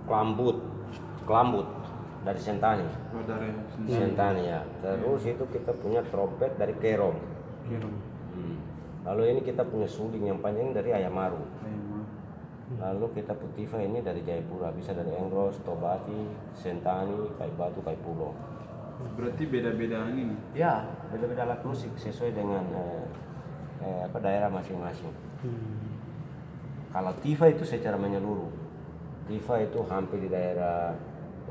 Klambut, Klambut dari Sentani. Oh, dari Sentani ya. Terus itu kita punya trompet dari Kerom. Kirim. Lalu ini kita punya suling yang panjang dari Ayamaru. Lalu kita Putiva ini dari Jayapura, bisa dari Engros, Tobati, Sentani, Kai Batu, Kai Pulo. Berarti beda-beda ini. Ya, beda-beda alat musik sesuai dengan daerah masing-masing. Kalau Tiva itu secara menyeluruh. Tiva itu hampir di daerah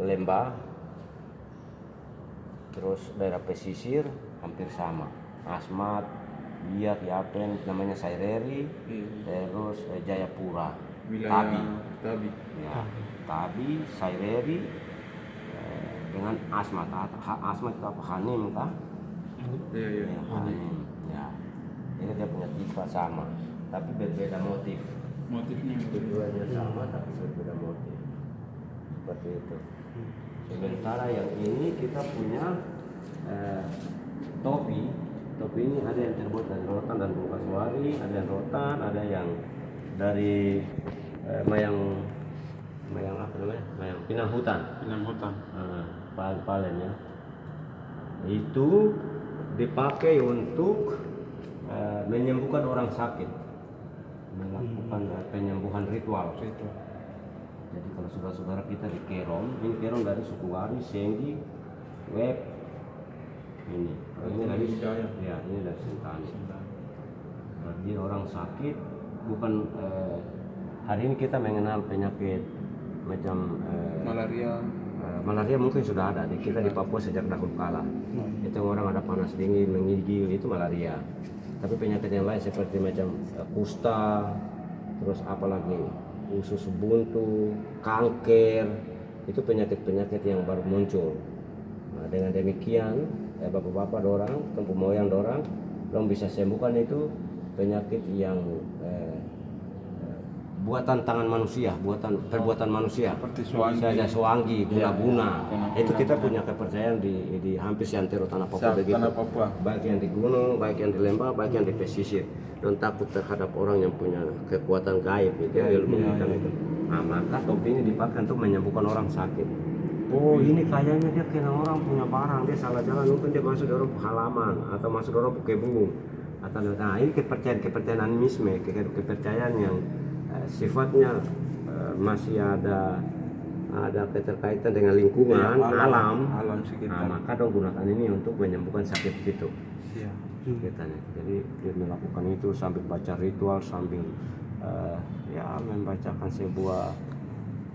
Lembah, terus daerah pesisir hampir sama. Asmat, Biak, Yapen, namanya Saireri, terus Jayapura, Tabi. Ya, Tabi, Saireri, dengan Asmat. Asmat itu apa? Hanim kah? Iya. Ya, Hanim. Ya, ini dia punya Tiva sama, tapi berbeda motif. Motifnya Keduanya sama tapi berbeda motif. Seperti itu. Sementara yang ini kita punya topi. Topi ini ada yang terbuat dari rotan dan bukaswari, ada yang rotan, ada yang dari mayang apa namanya? Mayang pinang hutan. Palen ya. Itu dipakai untuk menyembuhkan orang sakit, melakukan penyembuhan ritual. Jadi kalau saudara-saudara kita di Kerom, ini Kerom dari suku Wari, Senggi, Web, ini dari ya, ini dari Sentani. Dia orang sakit, bukan hari ini kita mengenal penyakit macam malaria mungkin sudah ada di kita di Papua sejak dahulu kala. Itu orang ada panas dingin, menggigil, itu malaria. Tapi penyakit yang lain seperti macam kusta, terus apalagi usus buntu, kanker, itu penyakit-penyakit yang baru muncul. Nah, dengan demikian bapak-bapak dorang, tempu moyang dorang bisa sembuhkan itu penyakit yang buatan tangan manusia, perbuatan manusia. Seperti Soanggi, guna-guna. Itu kita punya kepercayaan di hampir seantero tanah Papua begitu. Baik yang di gunung, baik yang di lembah, baik yang di pesisir. Dan takut terhadap orang yang punya kekuatan gaib itu, ilmu hitam itu. Nah, maka topi ini dipakai untuk menyembuhkan orang sakit. Oh, ini kayaknya dia kena orang punya barang, dia salah jalan, mungkin dia masuk dalam halaman atau masuk dalam kebun. Nah, ini kepercayaan animisme, kepercayaan yang sifatnya masih ada keterkaitan dengan lingkungan, alam sekitar. Nah, maka dong gunakan ini untuk menyembuhkan sakit itu. Jadi dia melakukan itu sambil baca ritual, sambil membacakan sebuah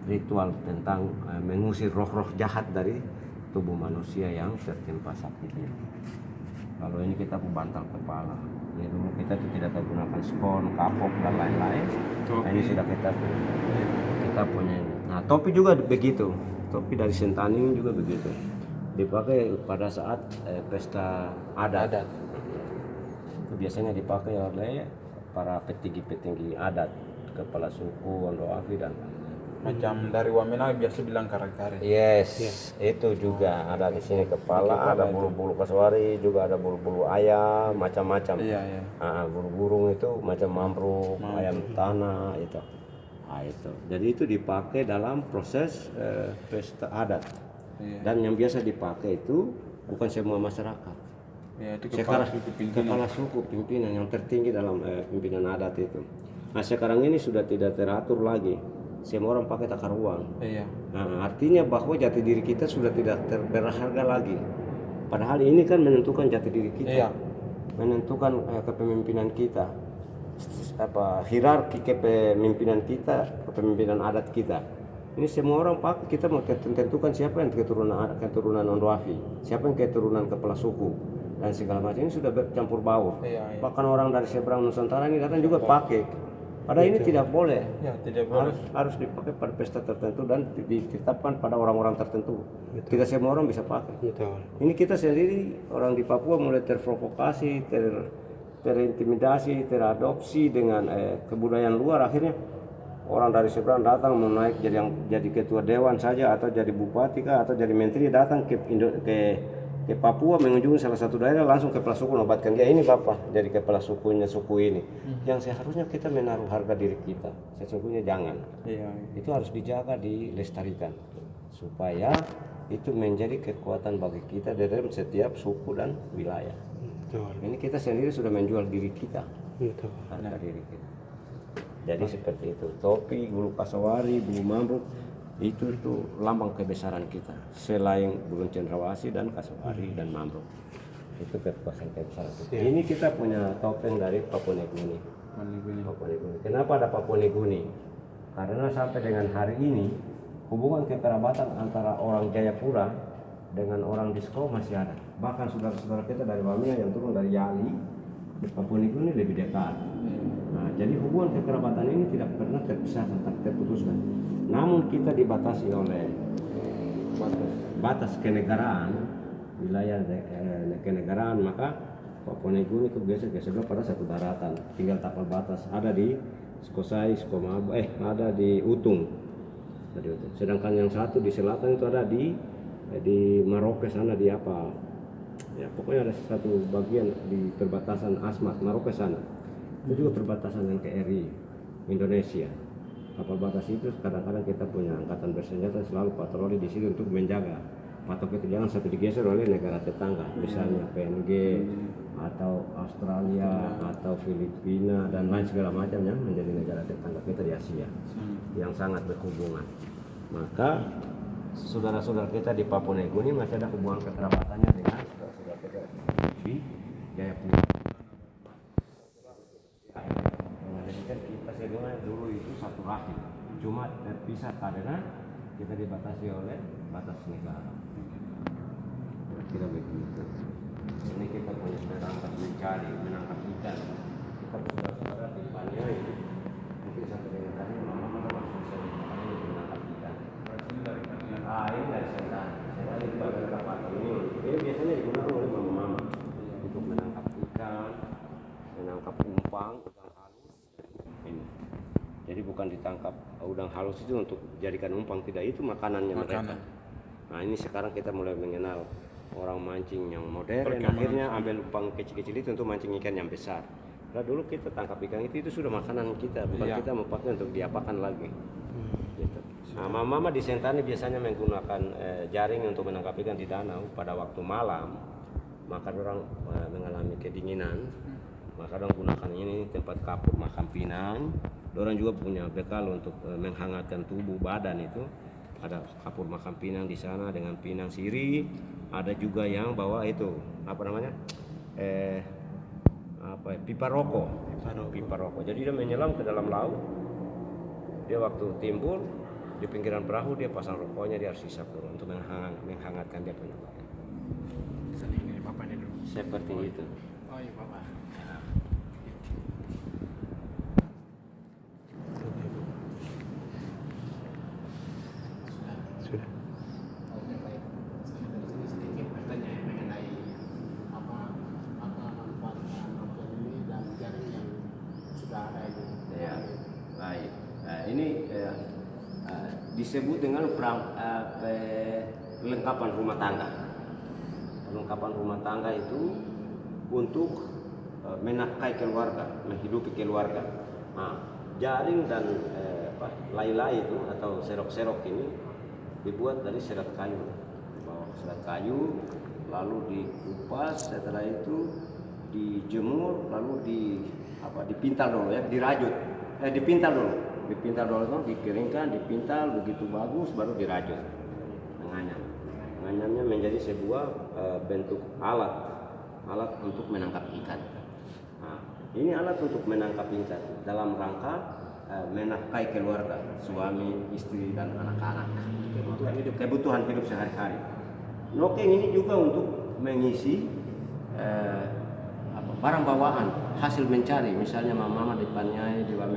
ritual tentang mengusir roh-roh jahat dari tubuh manusia yang tertimpa sakitnya. Kalau ini kita bantal kepala. Ya, dulu kita itu tidak menggunakan spon, kapok dan lain-lain. Nah, ini sudah kita punya ini. Nah, topi juga begitu. Topi dari Sentani juga begitu. Dipakai pada saat pesta adat. Itu biasanya dipakai oleh para petinggi-petinggi adat, kepala suku, Wandoafi dan macam dari Wamena biasa bilang kare-kare. Yes. Itu juga ada di sini kepala ada bulu-bulu kasuari, juga ada bulu-bulu ayam, macam-macam. Bulu burung itu macam mamruk, ayam tanah itu. Nah, itu. Jadi itu dipakai dalam proses pesta adat. Dan yang biasa dipakai itu bukan semua masyarakat. Itu kepala suku pimpinan yang tertinggi dalam pimpinan adat itu. Nah, sekarang ini sudah tidak teratur lagi. Semua orang pakai takar uang. Nah, artinya bahwa jati diri kita sudah tidak berharga lagi. Padahal ini kan menentukan jati diri kita, menentukan kepemimpinan kita, hierarki kepemimpinan kita, kepemimpinan adat kita. Ini semua orang pakai. Kita mau tentukan siapa yang keturunan Wandoafi, siapa yang keturunan kepala suku dan segala macam. Ini sudah bercampur baur. Bahkan orang dari seberang Nusantara ini datang juga pakai. Padahal ini tidak boleh. Harus dipakai pada pesta tertentu dan ditetapkan pada orang-orang tertentu. Tidak semua orang bisa pakai. Ini kita sendiri orang di Papua mulai terprovokasi, terintimidasi, teradopsi dengan kebudayaan luar. Akhirnya orang dari seberang datang mau naik jadi ketua dewan saja atau jadi bupati kah atau jadi menteri, datang ke ke Papua mengunjungi salah satu daerah, langsung kepala suku nobatkan dia, ini bapak jadi kepala sukunya suku ini. Yang seharusnya kita menaruh harga diri kita, sesungguhnya jangan. Iya. Itu harus dijaga, dilestarikan supaya itu menjadi kekuatan bagi kita dalam setiap suku dan wilayah. Ini kita sendiri sudah menjual diri kita, harga diri kita. Jadi seperti itu, topi, bulu kasawari, bulu mamruk, itu lambang kebesaran kita. Selain burung cendrawasih dan kasawari dan mamruk, itu kekuasaan kebesaran kita. Ini kita punya topeng dari Papua Nugini. Papua Nugini. Kenapa ada Papua Nugini? Karena sampai dengan hari ini hubungan kekerabatan antara orang Jayapura dengan orang Disko masih ada. Bahkan saudara-saudara kita dari Wamena yang turun dari Yali di Papua Nugini lebih dekat. Nah, jadi hubungan kekerabatan ini tidak pernah terpisahkan, terputuskan. Namun kita dibatasi oleh batas kenegaraan, wilayah kenegaraan, maka Papua Nugini itu geser pada satu daratan, tinggal tapal batas, ada di Skosai, Skomabu, ada di Utung. Sedangkan yang satu di selatan itu ada di Maroke sana, di apa? Ya, pokoknya ada satu bagian di perbatasan Asmat, Maroke sana. Itu juga perbatasan dengan KRI Indonesia. Kapal batas itu kadang-kadang kita punya angkatan bersenjata selalu patroli di sini untuk menjaga patok itu jangan satu digeser oleh negara tetangga, misalnya PNG atau Australia atau Filipina dan lain segala macamnya menjadi negara tetangga kita di Asia yang sangat berhubungan. Maka saudara-saudara kita di Papua Nugini masih ada hubungan kekerabatannya dengan saudara-saudara kita di Jayapura. Jadi kan kita sebelumnya dulu itu satu rahim, cuma terpisah karena kita dibatasi oleh batas negara. Kira begitu. Ini kita punya perangkat mencari, menangkap ikan. Kita saudara-saudara di Panyai, mungkin sampai dengan tadi mama masuk saya menangkap ikan. Ini dari Sentani. Sentani itu bagian kapal ini. Ini biasanya digunakan oleh mama-mama untuk menangkap ikan, menangkap umpan, udang halus. Ini. Jadi bukan ditangkap udang halus itu untuk jadikan umpan, tidak, itu makanannya mereka. Nah ini sekarang kita mulai mengenal orang mancing yang modern, akhirnya ambil umpan kecil-kecil itu untuk mancing ikan yang besar. Nah dulu kita tangkap ikan itu sudah makanan kita, bukan kita memakai untuk diapakan lagi. Gitu. Nah mama di Sentani biasanya menggunakan jaring untuk menangkap ikan di danau pada waktu malam, maka orang mengalami kedinginan, maka orang gunakan ini tempat kapur makam pinang. Orang juga punya bekal untuk menghangatkan tubuh badan itu. Ada kapur makam pinang di sana dengan pinang siri. Ada juga yang bawa itu apa namanya pipa rokok. Jadi dia menyelam ke dalam laut. Dia waktu timbul di pinggiran perahu dia pasang rokoknya, dia harus hisap dulu untuk menghangatkan dia punya badan. Ini bapaknya dulu. Seperti itu. Oh iya bapak. Sudah. Oke baik. Saya dari sini sedikit bertanya mengenai apa manfaatnya nonton ini dan jaring yang sudah ada ini. Ya, baik. Ini disebut dengan perlengkapan rumah tangga. Perlengkapan rumah tangga itu untuk menafkahi keluarga, menghidupi keluarga. Nah, jaring dan lay-lay itu atau serok-serok ini dibuat dari serat kayu. Bawa serat kayu, lalu dikupas, setelah itu dijemur, lalu dipintal dulu ya, dirajut. Dipintal dulu, dikeringkan, dipintal begitu bagus, baru dirajut. Menganyamnya menjadi sebuah bentuk alat untuk menangkap ikan. Nah, ini alat untuk menangkap ikan dalam rangka menafkahi keluarga, suami, istri dan anak-anak. Kebutuhan hidup sehari-hari. Nokeng ini juga untuk mengisi barang bawaan hasil mencari, misalnya mama di Panyai, di Wamena.